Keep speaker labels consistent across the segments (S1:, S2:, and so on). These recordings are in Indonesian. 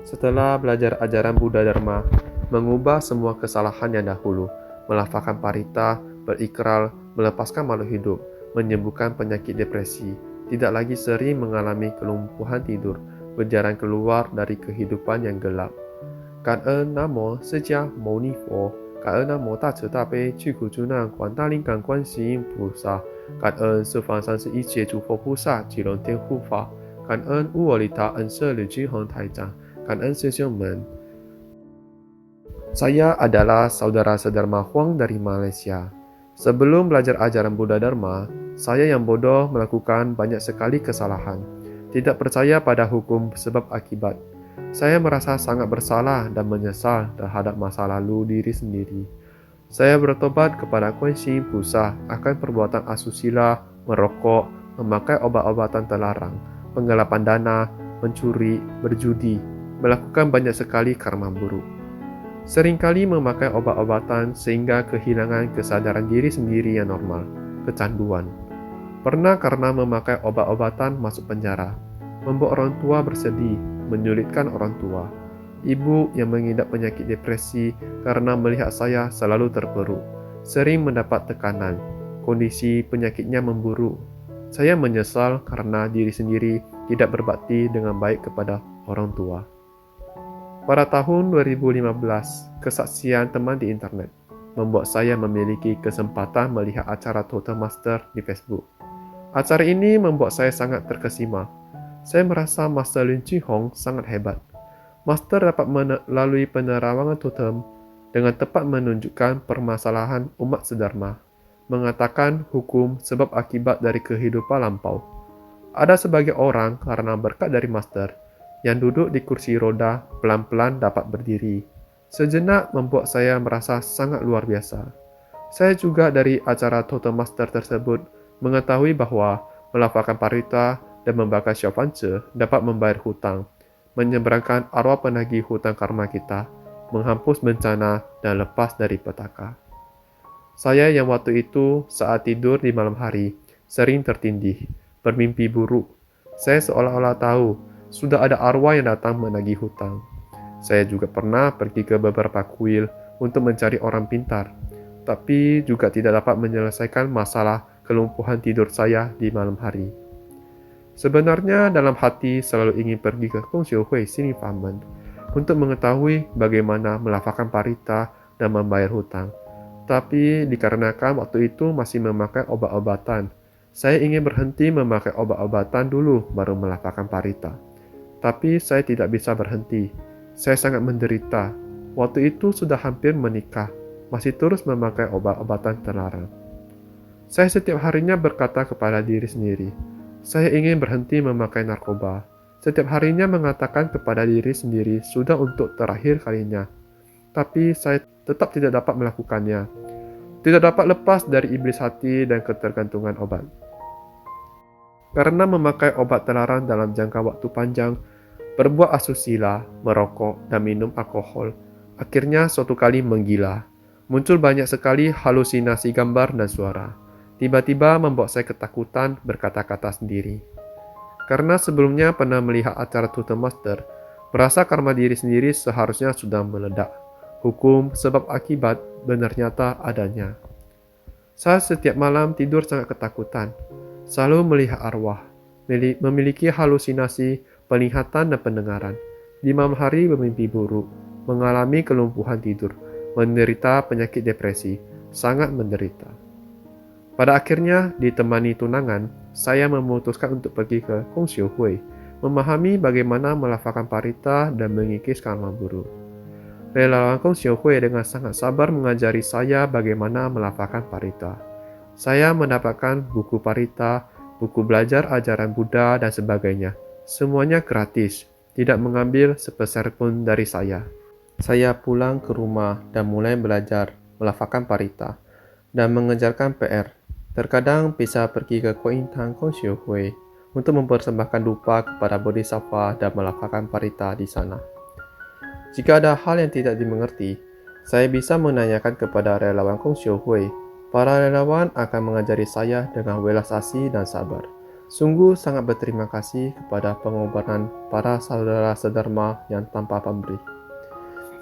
S1: Setelah belajar ajaran Buddha Dharma, mengubah semua kesalahan yang dahulu, melafalkan parita, berikrar, melepaskan makhluk hidup, menyembuhkan penyakit depresi, tidak lagi sering mengalami kelumpuhan tidur, berjalan keluar dari kehidupan yang gelap. 感恩南无释迦牟尼佛，感恩南无大慈大悲救苦救难广大灵感观世音菩萨，感恩十方三世一切诸佛菩萨及龙天护法，感恩乌我利他恩师吕军宏台长，感恩师兄们。Saya adalah saudara Sedharma Huang dari Malaysia. Sebelum belajar ajaran Buddha Dharma, saya yang bodoh melakukan banyak sekali kesalahan. Tidak percaya pada hukum sebab akibat. Saya merasa sangat bersalah dan menyesal terhadap masa lalu diri sendiri. Saya bertobat kepada Kuan Yin Pusa akan perbuatan asusila, merokok, memakai obat-obatan terlarang, penggelapan dana, mencuri, berjudi, melakukan banyak sekali karma buruk. Seringkali memakai obat-obatan sehingga kehilangan kesadaran diri sendiri yang normal, kecanduan. Pernah karena memakai obat-obatan masuk penjara, membuat orang tua bersedih, menyulitkan orang tua. Ibu yang mengidap penyakit depresi karena melihat saya selalu terpuruk, sering mendapat tekanan, kondisi penyakitnya memburuk. Saya menyesal karena diri sendiri tidak berbakti dengan baik kepada orang tua. Pada tahun 2015, kesaksian teman di internet membuat saya memiliki kesempatan melihat acara Totem Master di Facebook. Acara ini membuat saya sangat terkesima. Saya merasa Master Lin Chi Hong sangat hebat. Master dapat melalui penerawangan totem dengan tepat menunjukkan permasalahan umat sedharma, mengatakan hukum sebab akibat dari kehidupan lampau. Ada sebagian orang karena berkat dari Master yang duduk di kursi roda pelan-pelan dapat berdiri. Sejenak membuat saya merasa sangat luar biasa. Saya juga dari acara Totem Master tersebut mengetahui bahwa melafalkan parita dan membakar syafance dapat membayar hutang, menyeberangkan arwah penagih hutang karma kita, menghapus bencana dan lepas dari petaka. Saya yang waktu itu saat tidur di malam hari, sering tertindih, bermimpi buruk. Saya seolah-olah tahu, sudah ada arwah yang datang menagih hutang. Saya juga pernah pergi ke beberapa kuil untuk mencari orang pintar, tapi juga tidak dapat menyelesaikan masalah kelumpuhan tidur saya di malam hari. Sebenarnya dalam hati selalu ingin pergi ke Kong Xiu Hui Sini Famen untuk mengetahui bagaimana melafalkan parita dan membayar hutang. Tapi dikarenakan waktu itu masih memakai obat-obatan, saya ingin berhenti memakai obat-obatan dulu baru melafalkan parita. Tapi saya tidak bisa berhenti. Saya sangat menderita. Waktu itu sudah hampir menikah, masih terus memakai obat-obatan terlarang. Saya setiap harinya berkata kepada diri sendiri, saya ingin berhenti memakai narkoba. Setiap harinya mengatakan kepada diri sendiri sudah untuk terakhir kalinya. Tapi saya tetap tidak dapat melakukannya. Tidak dapat lepas dari iblis hati dan ketergantungan obat. Karena memakai obat terlarang dalam jangka waktu panjang, berbuat asusila, merokok, dan minum alkohol, akhirnya suatu kali menggila. Muncul banyak sekali halusinasi gambar dan suara. Tiba-tiba membuat saya ketakutan berkata-kata sendiri. Karena sebelumnya pernah melihat acara Totem Master, merasa karma diri sendiri seharusnya sudah meledak. Hukum sebab akibat benar nyata adanya. Saya setiap malam tidur sangat ketakutan, selalu melihat arwah, memiliki halusinasi, penglihatan dan pendengaran. Di malam hari bermimpi buruk, mengalami kelumpuhan tidur, menderita penyakit depresi, sangat menderita. Pada akhirnya, ditemani tunangan, saya memutuskan untuk pergi ke Kong Xiu Hui, memahami bagaimana melafalkan parita dan mengikis karma buruk. Relawan Kong Xiu Hui dengan sangat sabar mengajari saya bagaimana melafalkan parita. Saya mendapatkan buku parita, buku belajar ajaran Buddha dan sebagainya. Semuanya gratis, tidak mengambil sepeser pun dari saya. Saya pulang ke rumah dan mulai belajar melafalkan parita dan mengejarkan PR. Terkadang bisa pergi ke Kuintang Kong Xiu Hui untuk mempersembahkan dupa kepada Bodhisattva dan melafalkan parita di sana. Jika ada hal yang tidak dimengerti, saya bisa menanyakan kepada relawan Kong Xiu Hui. Para relawan akan mengajari saya dengan welas asih dan sabar. Sungguh sangat berterima kasih kepada pengorbanan para saudara sedharma yang tanpa pamrih.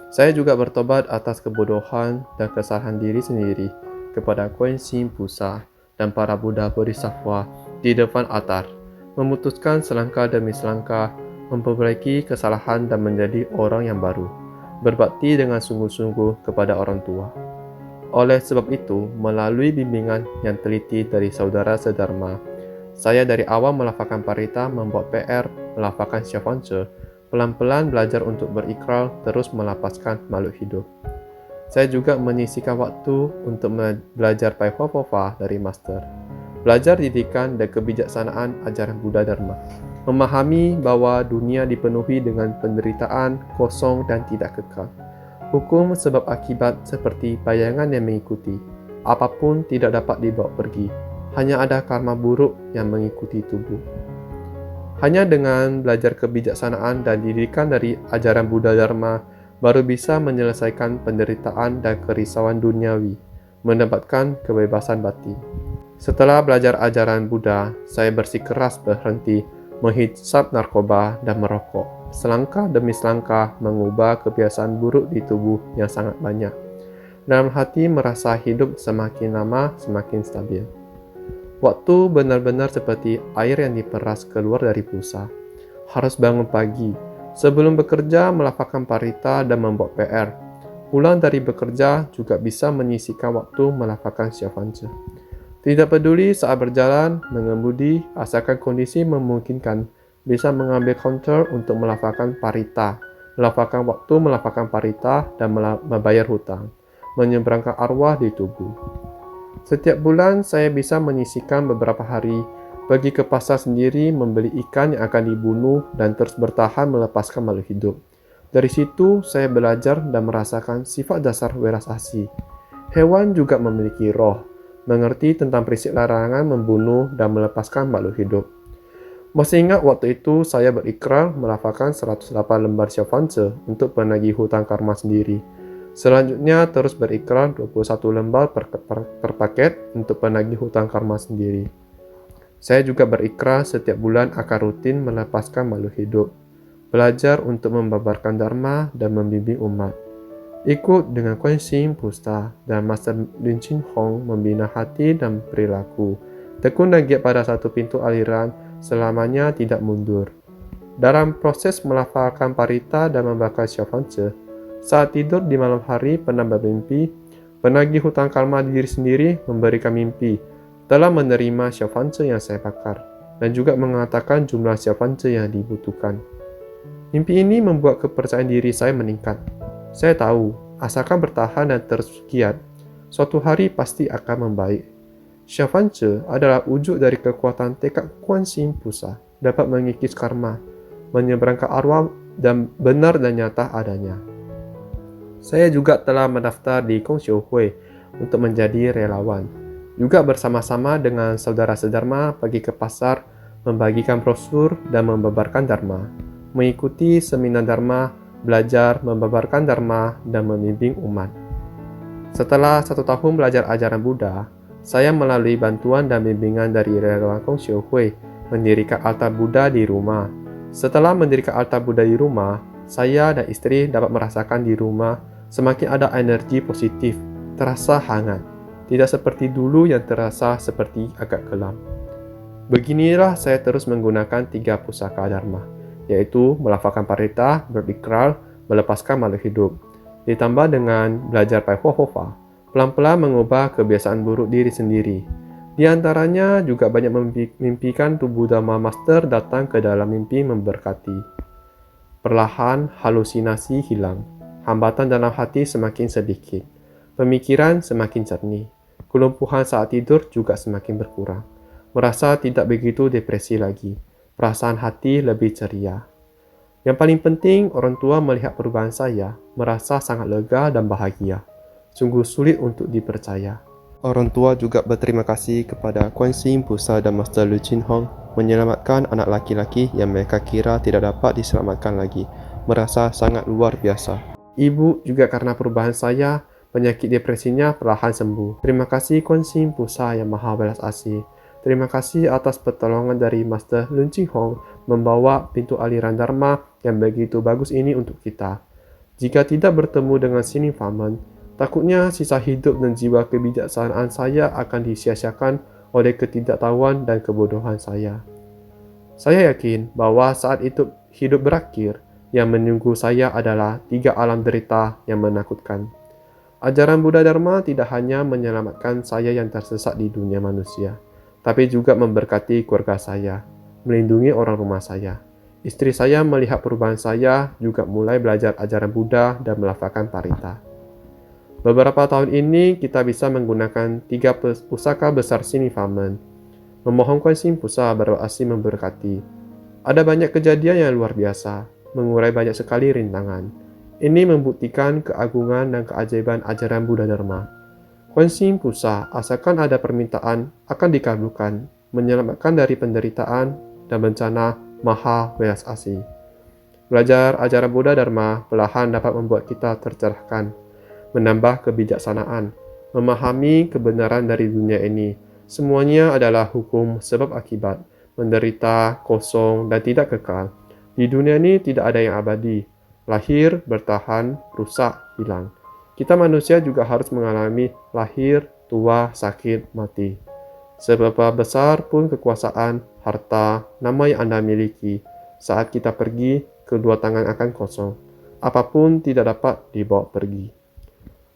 S1: Saya juga bertobat atas kebodohan dan kesalahan diri sendiri kepada Kuan Yin Pusa dan para Buddha Bodhisattva di depan altar, memutuskan selangkah demi selangkah, memperbaiki kesalahan dan menjadi orang yang baru, berbakti dengan sungguh-sungguh kepada orang tua. Oleh sebab itu, melalui bimbingan yang teliti dari saudara sedharma, saya dari awal melafalkan parita, membuat PR, melafalkan Syafanche, pelan-pelan belajar untuk berikrar, terus melapaskan makhluk hidup. Saya juga menyisihkan waktu untuk belajar Pai Hua Pho dari Master. Belajar didikan dan kebijaksanaan ajaran Buddha Dharma. Memahami bahwa dunia dipenuhi dengan penderitaan, kosong dan tidak kekal. Hukum sebab akibat seperti bayangan yang mengikuti. Apapun tidak dapat dibawa pergi. Hanya ada karma buruk yang mengikuti tubuh. Hanya dengan belajar kebijaksanaan dan didikan dari ajaran Buddha Dharma, baru bisa menyelesaikan penderitaan dan kerisauan duniawi, mendapatkan kebebasan batin. Setelah belajar ajaran Buddha, saya bersikeras berhenti menghisap narkoba dan merokok. Selangkah demi selangkah mengubah kebiasaan buruk di tubuh yang sangat banyak. Dalam hati merasa hidup semakin lama semakin stabil. Waktu benar-benar seperti air yang diperas keluar dari busa. Harus bangun pagi, sebelum bekerja melafalkan parita dan membuat PR. Pulang dari bekerja juga bisa menyisihkan waktu melafalkan Syafanche. Tidak peduli saat berjalan, mengemudi, asalkan kondisi memungkinkan, bisa mengambil counter untuk melafalkan parita, melafalkan waktu melafalkan parita dan membayar hutang, menyeberangkan arwah di tubuh. Setiap bulan saya bisa menyisihkan beberapa hari, pergi ke pasar sendiri membeli ikan yang akan dibunuh dan terus bertahan melepaskan makhluk hidup. Dari situ saya belajar dan merasakan sifat dasar welas asih. Hewan juga memiliki roh, mengerti tentang prinsip larangan membunuh dan melepaskan makhluk hidup. Masih ingat waktu itu saya berikrar melafalkan 108 lembar Syafanche untuk penagih hutang karma sendiri. Selanjutnya terus berikrar 21 lembar per paket untuk penagih hutang karma sendiri. Saya juga berikrar setiap bulan akan rutin melepaskan makhluk hidup, belajar untuk membabarkan dharma dan membimbing umat. Ikut dengan Kuan Yin Pusa dan Master Lin Chin Hong membina hati dan perilaku. Tekun dan giat pada satu pintu aliran, selamanya tidak mundur. Dalam proses melafalkan parita dan membakar Syafanche, saat tidur di malam hari pernah bermimpi, penagih hutang karma diri sendiri memberikan mimpi, telah menerima Syafanche yang saya bakar, dan juga mengatakan jumlah Syafanche yang dibutuhkan. Mimpi ini membuat kepercayaan diri saya meningkat. Saya tahu, asalkan bertahan dan terus giat, suatu hari pasti akan membaik. Syafanche adalah wujud dari kekuatan tekad Kuan Yin Pusa, dapat mengikis karma, menyeberangkan arwah dan benar dan nyata adanya. Saya juga telah mendaftar di Kong Xiu Hui untuk menjadi relawan. Juga bersama-sama dengan saudara sedharma pergi ke pasar, membagikan brosur dan membabarkan dharma, mengikuti seminar dharma, belajar membabarkan dharma dan membimbing umat. Setelah 1 tahun belajar ajaran Buddha, saya melalui bantuan dan bimbingan dari relawan Kong Xiu Hui mendirikan altar Buddha di rumah. Setelah mendirikan altar Buddha di rumah, saya dan istri dapat merasakan di rumah semakin ada energi positif, terasa hangat, tidak seperti dulu yang terasa seperti agak kelam. Beginilah saya terus menggunakan 3 pusaka dharma, yaitu melafalkan parita, berikrar, melepaskan makhluk hidup, ditambah dengan belajar Pai Hua Pho, pelan-pelan mengubah kebiasaan buruk diri sendiri. Di antaranya juga banyak memimpikan tubuh Dhamma Master datang ke dalam mimpi memberkati. Perlahan halusinasi hilang. Hambatan dalam hati semakin sedikit. Pemikiran semakin jernih. Kelumpuhan saat tidur juga semakin berkurang. Merasa tidak begitu depresi lagi. Perasaan hati lebih ceria. Yang paling penting, orang tua melihat perubahan saya, merasa sangat lega dan bahagia. Sungguh sulit untuk dipercaya. Orang tua juga berterima kasih kepada Kuan Yin Pusa dan Master Lin Chin Hong menyelamatkan anak laki-laki yang mereka kira tidak dapat diselamatkan lagi. Merasa sangat luar biasa. Ibu juga karena perubahan saya, penyakit depresinya perlahan sembuh. Terima kasih Kuan Yin Pusa yang maha belas asih. Terima kasih atas pertolongan dari Master Lun Ching Hong membawa pintu aliran Dharma yang begitu bagus ini untuk kita. Jika tidak bertemu dengan Sining Famen, takutnya sisa hidup dan jiwa kebijaksanaan saya akan disia-siakan oleh ketidaktahuan dan kebodohan saya. Saya yakin bahwa saat itu hidup berakhir, yang menunggu saya adalah 3 alam derita yang menakutkan. Ajaran Buddha Dharma tidak hanya menyelamatkan saya yang tersesat di dunia manusia, tapi juga memberkati keluarga saya, melindungi orang rumah saya. Istri saya melihat perubahan saya, juga mulai belajar ajaran Buddha dan melafalkan parita. Beberapa tahun ini kita bisa menggunakan 3 pusaka besar Sining Famen. Memohon Kuan Yin Pusa berhasil memberkati. Ada banyak kejadian yang luar biasa, mengurai banyak sekali rintangan. Ini membuktikan keagungan dan keajaiban ajaran Buddha Dharma. Kuan Yin Pusa, asalkan ada permintaan, akan dikabulkan, menyelamatkan dari penderitaan dan bencana maha welas asih. Belajar ajaran Buddha Dharma perlahan dapat membuat kita tercerahkan, menambah kebijaksanaan, memahami kebenaran dari dunia ini. Semuanya adalah hukum sebab akibat, menderita, kosong, dan tidak kekal. Di dunia ini tidak ada yang abadi. Lahir, bertahan, rusak, hilang. Kita manusia juga harus mengalami lahir, tua, sakit, mati. Seberapa besar pun kekuasaan, harta, nama yang Anda miliki, saat kita pergi, kedua tangan akan kosong. Apapun tidak dapat dibawa pergi.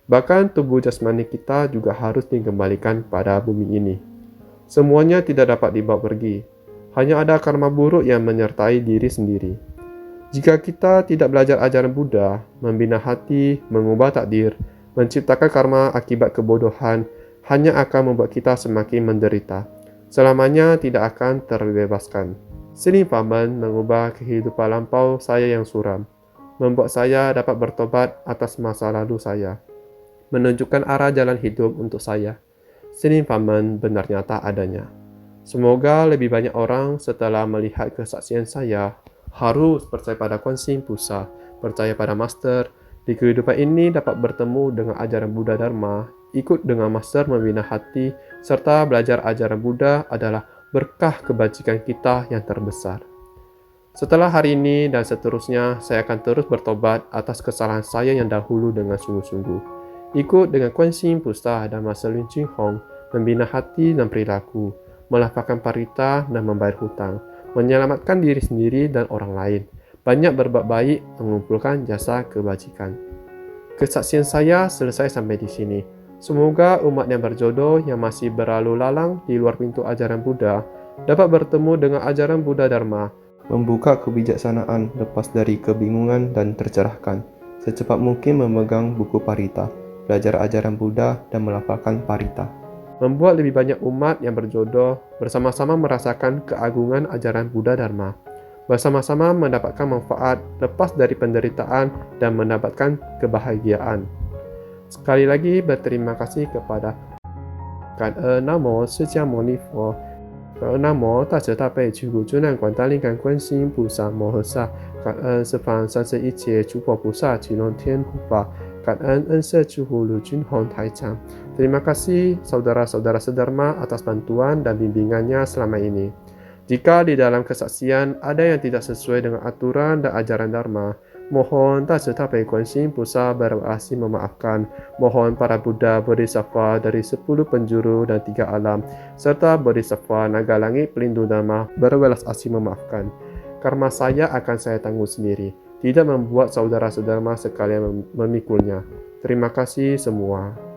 S1: Bahkan tubuh jasmani kita juga harus dikembalikan pada bumi ini. Semuanya tidak dapat dibawa pergi. Hanya ada karma buruk yang menyertai diri sendiri. Jika kita tidak belajar ajaran Buddha, membina hati, mengubah takdir, menciptakan karma akibat kebodohan, hanya akan membuat kita semakin menderita. Selamanya tidak akan terbebaskan. Sining Famen mengubah kehidupan lampau saya yang suram, membuat saya dapat bertobat atas masa lalu saya, menunjukkan arah jalan hidup untuk saya. Sining Famen benar nyata adanya. Semoga lebih banyak orang setelah melihat kesaksian saya harus percaya pada Kuan Yin Pusa, percaya pada Master. Di kehidupan ini dapat bertemu dengan ajaran Buddha Dharma, ikut dengan Master membina hati, serta belajar ajaran Buddha adalah berkah kebajikan kita yang terbesar. Setelah hari ini dan seterusnya, saya akan terus bertobat atas kesalahan saya yang dahulu dengan sungguh-sungguh. Ikut dengan Kuan Yin Pusa dan Master Lun Ching Hong, membina hati dan perilaku, melafalkan parita dan membayar hutang, menyelamatkan diri sendiri dan orang lain, banyak berbuat baik, mengumpulkan jasa kebajikan. Kesaksian saya selesai sampai di sini. Semoga umat yang berjodoh yang masih berlalu lalang di luar pintu ajaran Buddha dapat bertemu dengan ajaran Buddha Dharma, membuka kebijaksanaan lepas dari kebingungan dan tercerahkan, secepat mungkin memegang buku parita, belajar ajaran Buddha dan melafalkan parita. Membuat lebih banyak umat yang berjodoh bersama-sama merasakan keagungan ajaran Buddha Dharma, bersama-sama mendapatkan manfaat lepas dari penderitaan dan mendapatkan kebahagiaan. Sekali lagi berterima kasih kepada Namo释迦牟尼佛Namo 大慈大悲救苦救难广大灵感观世音菩萨摩诃萨，感恩十方三世一切诸佛菩萨及龙天护法，感恩恩师诸佛卢军宏台长。Terima kasih saudara-saudara sedharma atas bantuan dan bimbingannya selama ini. Jika di dalam kesaksian ada yang tidak sesuai dengan aturan dan ajaran Dharma, mohon Dace Tapai Kuan Yin Pusa berhasil memaafkan. Mohon para Buddha Bodhisattva dari 10 penjuru dan 3 alam, serta Bodhisattva Naga Langit Pelindung Dharma berwelas asih memaafkan. Karma saya akan saya tanggung sendiri, tidak membuat saudara-saudara sekalian memikulnya. Terima kasih semua.